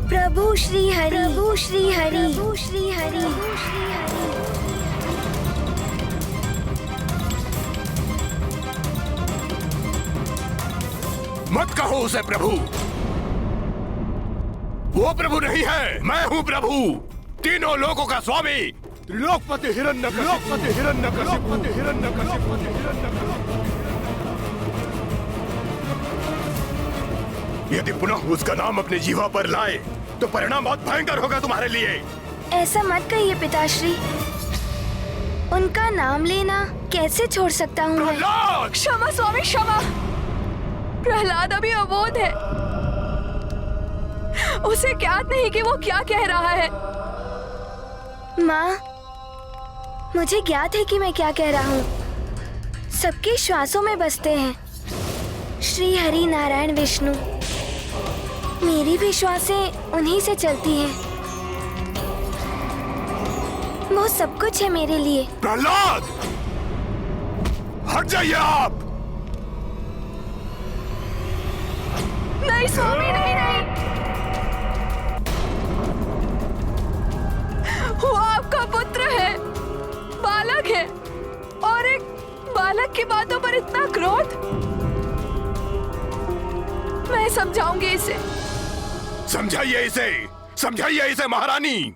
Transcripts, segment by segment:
प्रभु श्री हरि, प्रभु श्री हरि, प्रभु श्री हरि, प्रभु श्री हरि। मत कहो उसे प्रभु, वो प्रभु नहीं है, मैं हूँ प्रभु, तीनों लोकों का स्वामी, त्रिलोकपति हिरण्यकशिपु, यदि पुनः उसका नाम अपने जीवा पर लाए तो परिणाम बहुत भयंकर होगा तुम्हारे लिए। ऐसा मत कहिए पिताश्री, उनका नाम लेना कैसे छोड़ सकता हूँ मैं? क्षमा स्वामी क्षमा, प्रहलाद अभी अबोध है, उसे ज्ञात नहीं कि वो क्या कह रहा है। माँ, मुझे ज्ञात है कि मैं क्या कह रहा हूँ, सबके श्वासों में बसते हैं श्री हरि नारायण विष्णु, मेरी भी श्वासें उन्हीं से चलती हैं, वो सब कुछ है मेरे लिए। प्रहलाद, हट जाइए आप। नहीं स्वामी, नहीं नहीं, वो आपका पुत्र है, बालक है, और एक बालक की बातों पर इतना क्रोध। मैं समझाऊंगी इसे। समझाइए इसे, समझाइए इसे महारानी।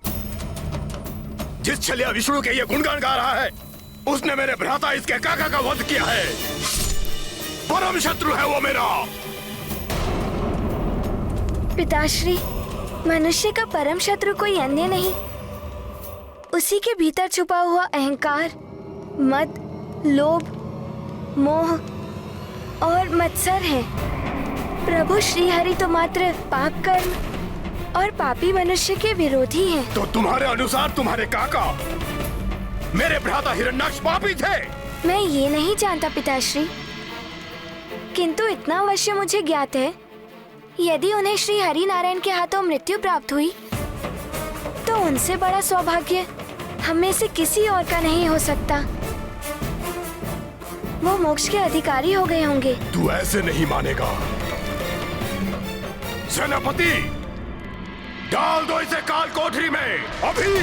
जिस छलिया विष्णु के ये गुणगान गा रहा है, उसने मेरे भ्राता इसके काका का वध किया है, परम शत्रु है वो मेरा। पिताश्री, मनुष्य का परम शत्रु कोई अन्य नहीं, उसी के भीतर छुपा हुआ अहंकार, मद, लोभ, मोह और मत्सर है। प्रभु श्री हरि तो मात्र पाप कर्म और पापी मनुष्य के विरोधी हैं। तो तुम्हारे अनुसार तुम्हारे काका मेरे भ्राता हिरण्याक्ष पापी थे? मैं ये नहीं जानता पिताश्री, किंतु इतना अवश्य मुझे ज्ञात है, यदि उन्हें श्री हरि नारायण के हाथों मृत्यु प्राप्त हुई तो उनसे बड़ा सौभाग्य हम में से किसी और का नहीं हो सकता। वो मोक्ष के अधिकारी हो गए होंगे। तू ऐसे नहीं मानेगा। सेनापति, डाल दो इसे काल कोठरी में अभी।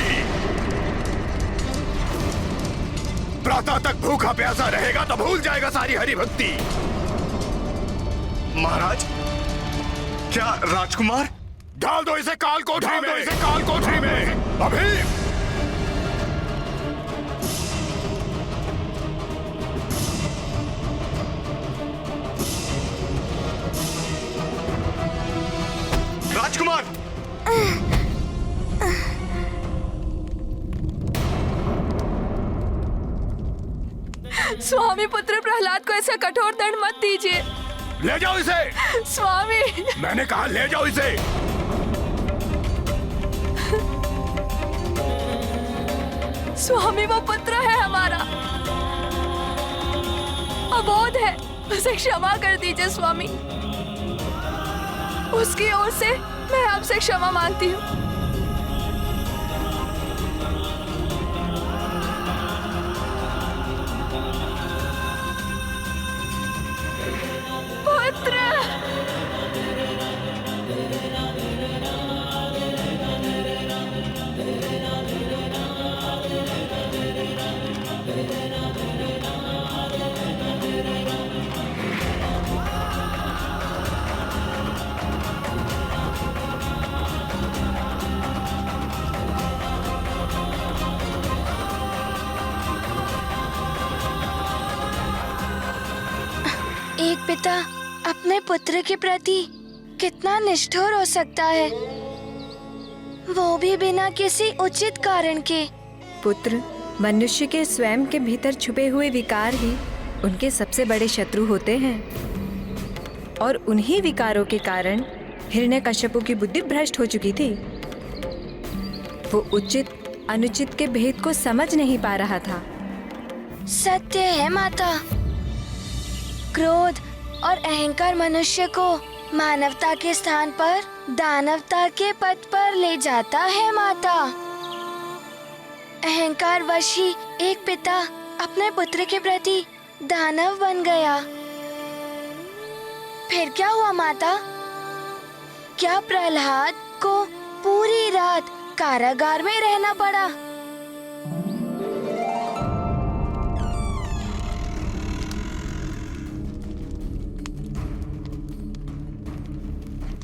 प्रातः तक भूखा प्यासा रहेगा तो भूल जाएगा सारी हरि भक्ति। महाराज, क्या राजकुमार? डाल दो इसे काल कोठरी में, इसे काल कोठरी में अभी। राजकुमार, स्वामी, पुत्र प्रहलाद को ऐसा कठोर दंड मत दीजिए। ले जाओ इसे। स्वामी, मैंने कहा ले जाओ इसे। स्वामी, वो पुत्र है हमारा, अबोध है, उसे क्षमा कर दीजिए स्वामी। उसकी ओर से मैं आपसे क्षमा मांगती हूँ। पुत्र, एक पिता अपने पुत्र के प्रति कितना निष्ठुर हो सकता है, वो भी बिना किसी उचित कारण के। पुत्र, मनुष्य के स्वयं के भीतर छुपे हुए विकार ही उनके सबसे बड़े शत्रु होते हैं, और उन्हीं विकारों के कारण हिरण्यकश्यपु की बुद्धि भ्रष्ट हो चुकी थी। वो उचित अनुचित के भेद को समझ नहीं पा रहा था। सत्य है माता, क्रोध और अहंकार मनुष्य को मानवता के स्थान पर दानवता के पद पर ले जाता है माता। अहंकार वश ही एक पिता अपने पुत्र के प्रति दानव बन गया। फिर क्या हुआ माता? क्या प्रहलाद को पूरी रात कारागार में रहना पड़ा।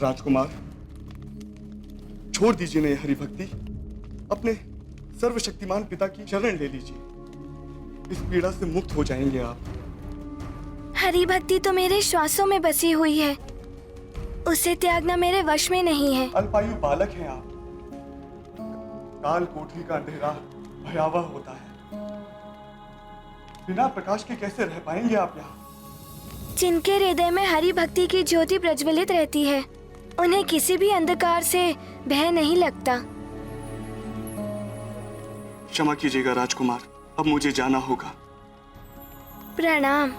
राजकुमार, छोड़ दीजिए ना ये हरि भक्ति। अपने सर्वशक्तिमान पिता की शरण ले लीजिए। इस पीड़ा से मुक्त हो जाएंगे आप। हरि भक्ति तो मेरे श्वासों में बसी हुई है, उसे त्यागना मेरे वश में नहीं है। अल्पायु बालक हैं आप। काल कोठरी का अंधेरा भयावह होता है। बिना प्रकाश के कैसे रह पाएंगे आप यहाँ? जिनके हृदय में हरि भक्ति की ज्योति प्रज्वलित रहती है, उन्हें किसी भी अंधकार से भय नहीं लगता। क्षमा कीजिएगा राजकुमार, अब मुझे जाना होगा। प्रणाम।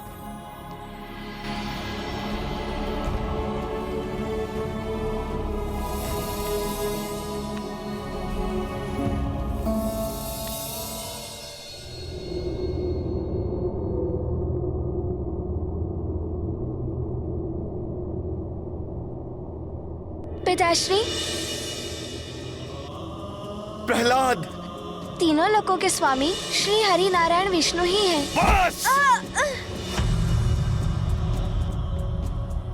पिताश्री, प्रहलाद, तीनों लोकों के स्वामी श्री हरि नारायण विष्णु ही हैं। बस!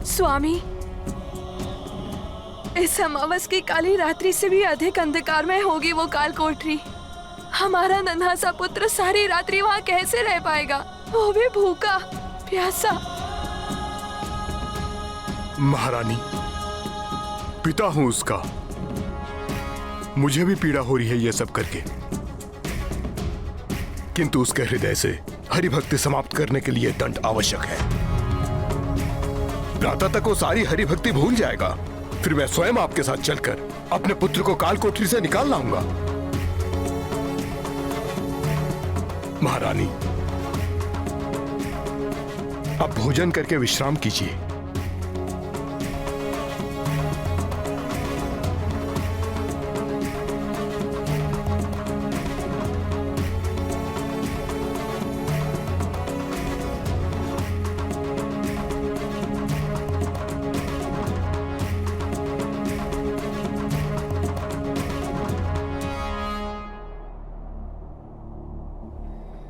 स्वामी, इस अमावस की काली रात्रि से भी अधिक अंधकारमय होगी वो काल कोठरी। हमारा नन्हा सा पुत्र सारी रात्रि वहाँ कैसे रह पाएगा, वो भी भूखा प्यासा। महारानी, पिता हूं उसका। मुझे भी पीड़ा हो रही है ये सब करके, किंतु उसके हृदय से हरि भक्ति समाप्त करने के लिए दंड आवश्यक है। प्रातः तक वो सारी हरि भक्ति भूल जाएगा, फिर मैं स्वयं आपके साथ चलकर अपने पुत्र को काल कोठरी से निकाल लाऊंगा। महारानी, अब भोजन करके विश्राम कीजिए।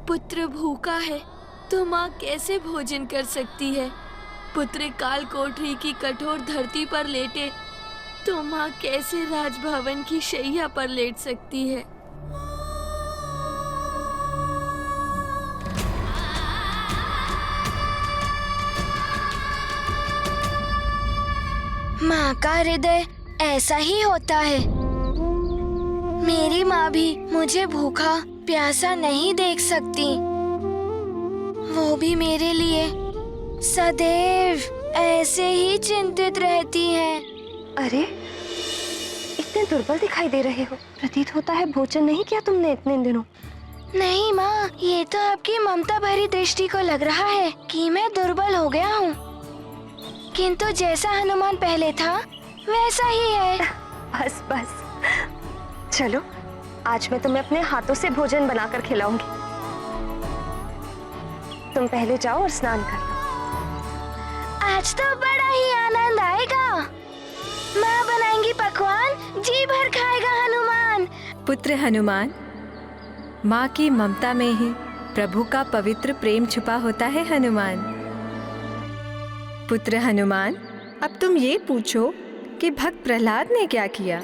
पुत्र भूखा है तो माँ कैसे भोजन कर सकती है? पुत्र काल कोठरी की कठोर धरती पर लेटे तो माँ कैसे राजभवन की शैया पर लेट सकती है? माँ का हृदय ऐसा ही होता है। मेरी माँ भी मुझे भूखा प्यासा नहीं देख सकती। वो भी मेरे लिए सदैव ऐसे ही चिंतित रहती हैं। अरे, इतने दुर्बल दिखाई दे रहे हो। प्रतीत होता है भोजन नहीं किया तुमने इतने दिनों। नहीं माँ, ये तो आपकी ममता भरी दृष्टि को लग रहा है कि मैं दुर्बल हो गया हूँ, किंतु जैसा हनुमान पहले था वैसा ही है। बस बस, चलो आज मैं तुम्हें अपने हाथों से भोजन बनाकर खिलाऊंगी। तुम पहले जाओ और स्नान कर लो। आज तो बड़ा ही आनंद आएगा। माँ बनाएंगी पकवान, जी भर खाएगा हनुमान। पुत्र हनुमान, माँ की ममता में ही प्रभु का पवित्र प्रेम छुपा होता है हनुमान। पुत्र हनुमान, अब तुम ये पूछो कि भक्त प्रहलाद ने क्या किया।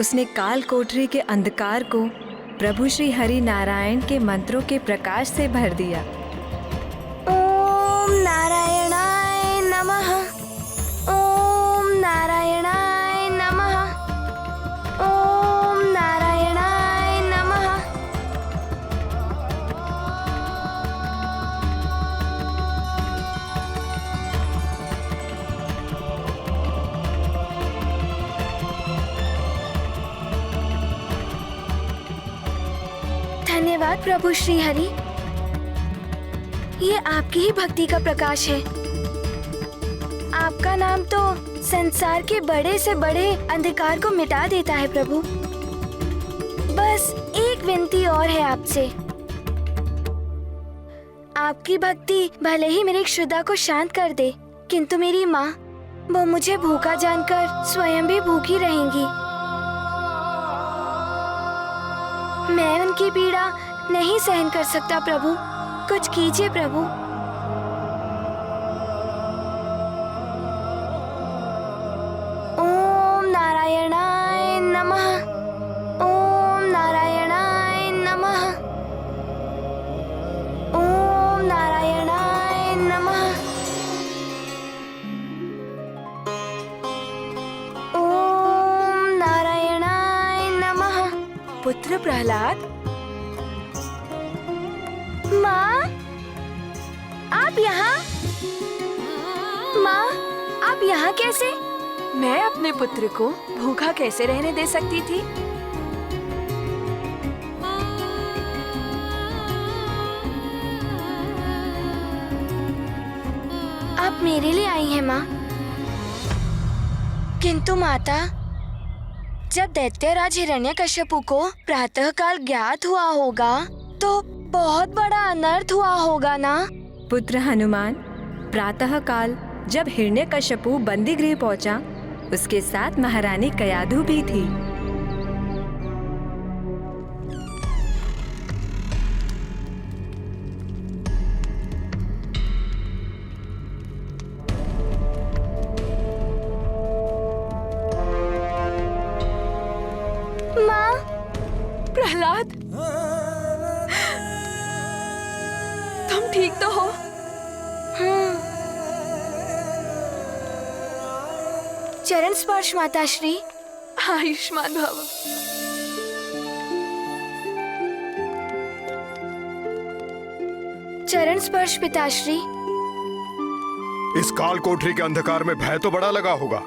उसने काल कोठरी के अंधकार को प्रभु श्री हरि नारायण के मंत्रों के प्रकाश से भर दिया। ओम नारायणाय नमः, ओम नारायणाय नमः, ओम नारायणाय नमः। धन्यवाद प्रभु श्री हरि, ये आपकी ही भक्ति का प्रकाश है। आपका नाम तो संसार के बड़े से बड़े अंधकार को मिटा देता है प्रभु। बस एक विनती और है आपसे। आपकी भक्ति भले ही मेरी क्षुधा को शांत कर दे, किंतु मेरी माँ वो मुझे भूखा जानकर स्वयं भी भूखी रहेंगी। मैं उनकी पीड़ा नहीं सहन कर सकता प्रभु, कुछ कीजिए प्रभु। ओम नारायणाय नमः। ओम नारायणाय नमः। ओम नारायणाय नमः। ओम नारायणाय नमः। पुत्र प्रहलाद, माँ, आप यहाँ? माँ, आप यहाँ कैसे? मैं अपने पुत्र को भूखा कैसे रहने दे सकती थी? आप मेरे लिए आई हैं माँ। किंतु माता, जब दैत्यराज हिरण्यकश्यपु को प्रातःकाल ज्ञात हुआ होगा तो बहुत बड़ा अनर्थ हुआ होगा ना? पुत्र हनुमान, प्रातःकाल जब हिरण्यकश्यपु बंदी गृह पहुंचा, उसके साथ महारानी कयाधु भी थी। माँ, प्रहलाद, तुम ठीक तो हो? चरण स्पर्श माताश्री। आयुष्मान भव। चरण स्पर्श पिताश्री। इस काल कोठरी के अंधकार में भय तो बड़ा लगा होगा,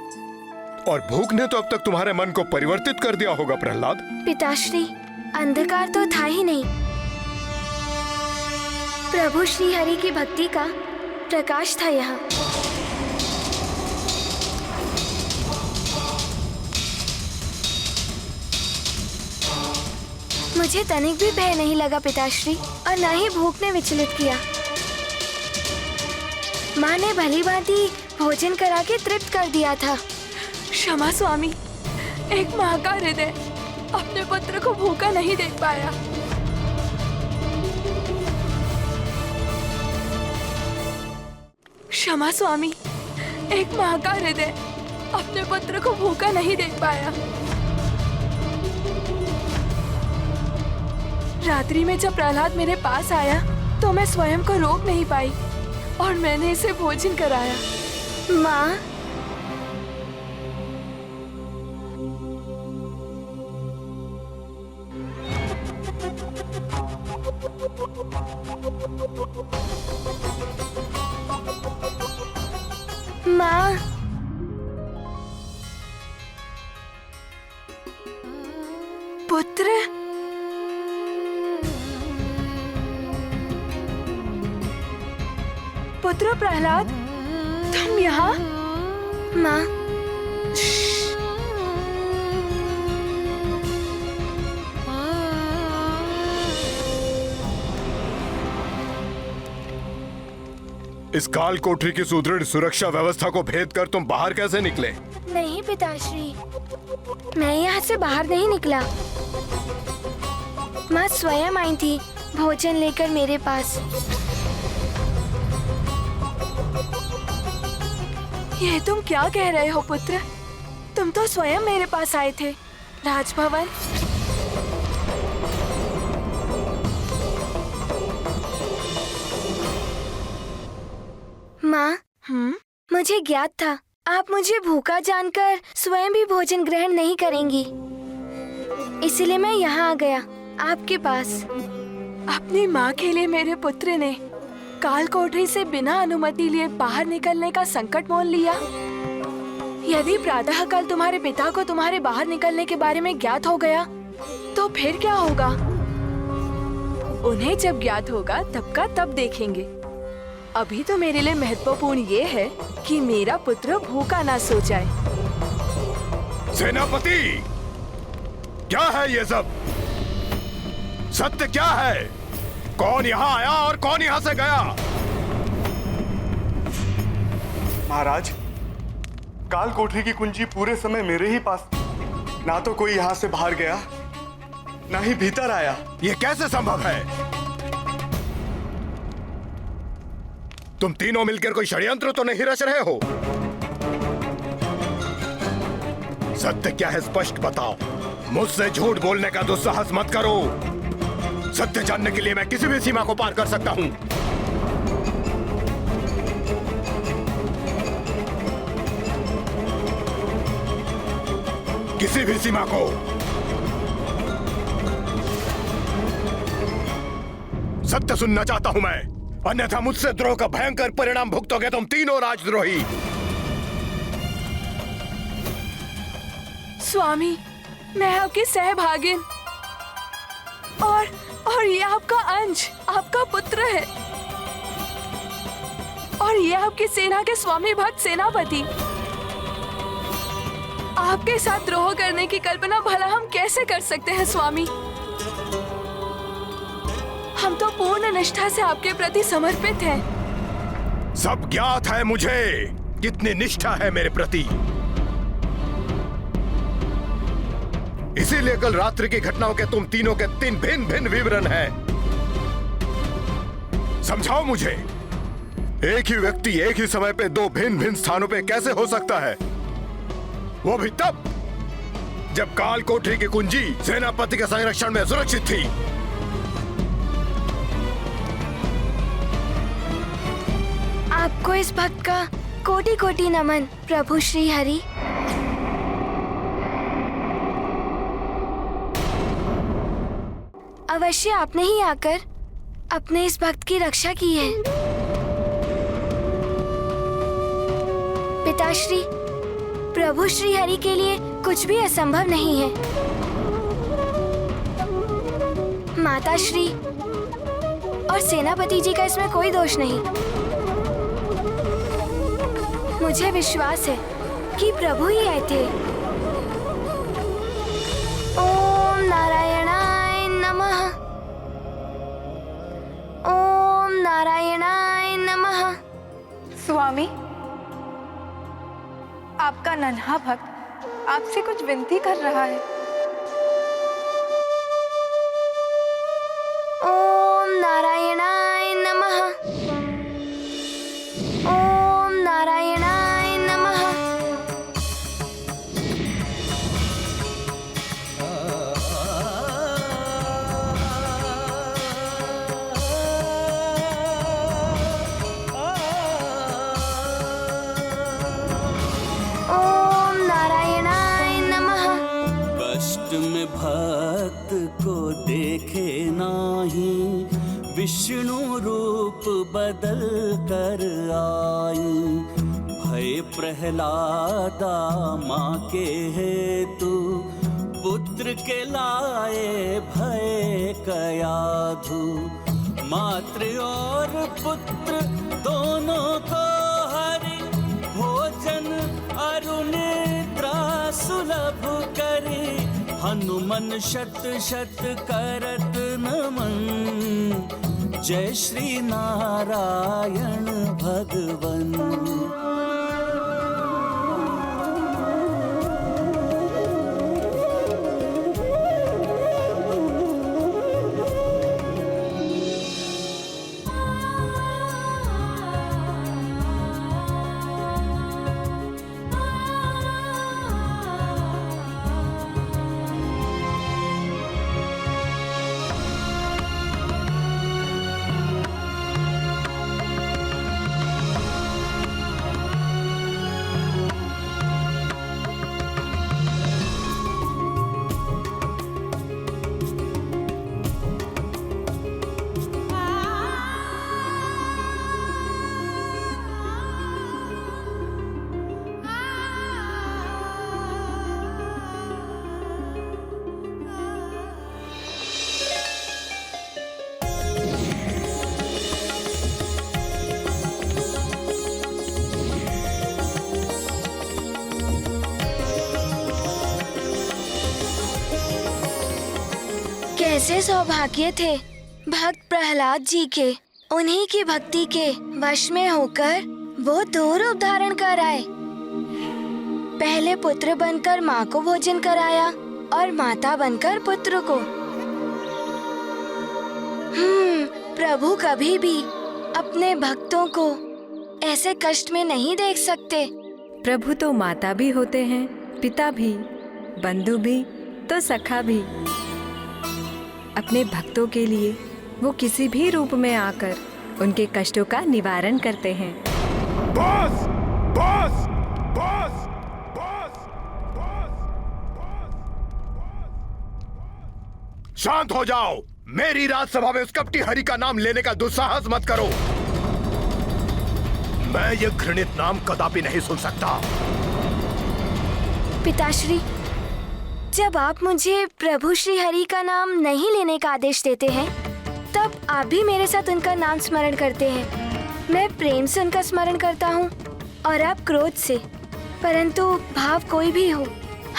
और भूख ने तो अब तक तुम्हारे मन को परिवर्तित कर दिया होगा प्रहलाद। पिताश्री, अंधकार तो था ही नहीं। प्रभु श्री हरि की भक्ति का प्रकाश था यहाँ। मुझे तनिक भी भय नहीं लगा पिताश्री, और न ही भूख ने विचलित किया। माँ ने भली भांति भोजन करा के तृप्त कर दिया था। क्षमा स्वामी, एक माँ का हृदय अपने पुत्र को भूखा नहीं देख पाया। क्षमा स्वामी, एक माँ का हृदय अपने पुत्र को भूखा नहीं देख पाया। रात्रि में जब प्रहलाद मेरे पास आया तो मैं स्वयं को रोक नहीं पाई और मैंने इसे भोजन कराया। माँ, माँ, पुत्र, पुत्र प्रहलाद, तुम यहाँ? माँ, इस काल कोठरी की सुदृढ़ सुरक्षा व्यवस्था को भेद कर तुम बाहर कैसे निकले? नहीं पिताश्री, मैं यहाँ से बाहर नहीं निकला। माँ स्वयं आई थी भोजन लेकर मेरे पास। ये तुम क्या कह रहे हो पुत्र? तुम तो स्वयं मेरे पास आए थे राजभवन। माँ, मुझे ज्ञात था आप मुझे भूखा जानकर स्वयं भी भोजन ग्रहण नहीं करेंगी, इसलिए मैं यहाँ आ गया आपके पास। अपनी माँ के लिए मेरे पुत्र ने काल कोठरी से बिना अनुमति लिए बाहर निकलने का संकट मोल लिया। यदि प्रातःकाल तुम्हारे पिता को तुम्हारे बाहर निकलने के बारे में ज्ञात हो गया तो फिर क्या होगा? उन्हें जब ज्ञात होगा तब का तब देखेंगे। अभी तो मेरे लिए महत्वपूर्ण ये है कि मेरा पुत्र भूखा ना सो जाए। सेनापति, क्या है ये सब? सत्य क्या है? कौन यहाँ आया और कौन यहाँ से गया? महाराज, काल कोठरी की कुंजी पूरे समय मेरे ही पास, ना तो कोई यहाँ से बाहर गया ना ही भीतर आया। ये कैसे संभव है? तुम तीनों मिलकर कोई षड्यंत्र तो नहीं रच रहे हो? सत्य क्या है स्पष्ट बताओ। मुझसे झूठ बोलने का दुस्साहस मत करो। सत्य जानने के लिए मैं किसी भी सीमा को पार कर सकता हूं। किसी भी सीमा को। सत्य सुनना चाहता हूं मैं, अन्यथा मुझसे द्रोह का भयंकर परिणाम भुगतोगे तुम तीनों राजद्रोही। स्वामी, मैं आपकी सहभागिन और ये आपका अंश, आपका पुत्र है। और ये आपकी सेना के स्वामी भक्त सेनापति। आपके साथ द्रोह करने की कल्पना भला हम कैसे कर सकते हैं स्वामी? हम तो पूर्ण निष्ठा से आपके प्रति समर्पित हैं। सब ज्ञात है मुझे कितनी निष्ठा है मेरे प्रति। इसीलिए कल रात्रि की घटनाओं के तुम तीनों के 3 भिन्न भिन्न विवरण हैं। समझाओ मुझे, एक ही व्यक्ति एक ही समय पे 2 भिन्न भिन्न स्थानों पे कैसे हो सकता है? वो भी तब जब काल कोठरी की कुंजी सेनापति के संरक्षण में सुरक्षित थी। आपको इस भक्त का कोटि कोटि नमन प्रभु श्री हरि। अवश्य आपने ही आकर अपने इस भक्त की रक्षा की है। पिताश्री, प्रभु श्री हरि के लिए कुछ भी असंभव नहीं है। माताश्री और सेनापति जी का इसमें कोई दोष नहीं। मुझे विश्वास है कि प्रभु ही आए थे। ओम नारायणाय नमः। ओम नारायणाय नमः। स्वामी, आपका नन्हा भक्त आपसे कुछ विनती कर रहा है। ओम नारायणाय नमः। ओम नारायणाय नमः। ओम नारायणाय नमः। कष्ट में भक्त को देखे नाही, विष्णु रूप बदल कर आई। भय प्रहलादा माँ के हेतु, पुत्र के लाए भय कयाधु। मातृ और पुत्र दोनों को हरि, भोजन अरुनिद्रा सुलभ करी। हनुमन शत शत करत नमन, जय श्री नारायण भगवन। कैसे सौभाग्य थे भक्त प्रहलाद जी के। उन्हीं की भक्ति के वश में होकर वो 2 रूप धारण कर आए। पहले पुत्र बनकर माँ को भोजन कराया और माता बनकर पुत्र को। प्रभु कभी भी अपने भक्तों को ऐसे कष्ट में नहीं देख सकते। प्रभु तो माता भी होते हैं, पिता भी, बंधु भी, तो सखा भी। अपने भक्तों के लिए वो किसी भी रूप में आकर उनके कष्टों का निवारण करते हैं। Boss! Boss! Boss! Boss! Boss! शांत हो जाओ। मेरी राजसभा में उस कपटी हरि का नाम लेने का दुस्साहस मत करो। मैं ये घृणित नाम कदापि नहीं सुन सकता। पिताश्री, जब आप मुझे प्रभु श्री हरि का नाम नहीं लेने का आदेश देते हैं, तब आप भी मेरे साथ उनका नाम स्मरण करते हैं। मैं प्रेम से उनका स्मरण करता हूँ और आप क्रोध से। परंतु भाव कोई भी हो,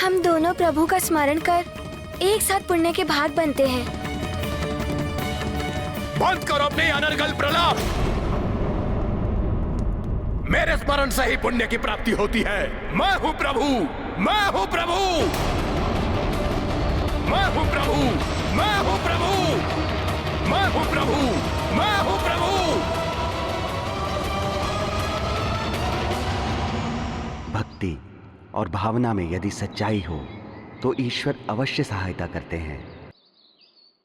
हम दोनों प्रभु का स्मरण कर एक साथ पुण्य के भाग बनते हैं। बंद करो अपने अनर्गल प्रलाप। मेरे स्मरण से ही पुण्य की प्राप्ति होती है। मैं हूँ प्रभु, मैं हूँ प्रभु, मैं हूँ प्रभु, मैं हूँ प्रभु, मैं हूँ प्रभु, मैं हूँ प्रभु। भक्ति और भावना में यदि सच्चाई हो तो ईश्वर अवश्य सहायता करते हैं।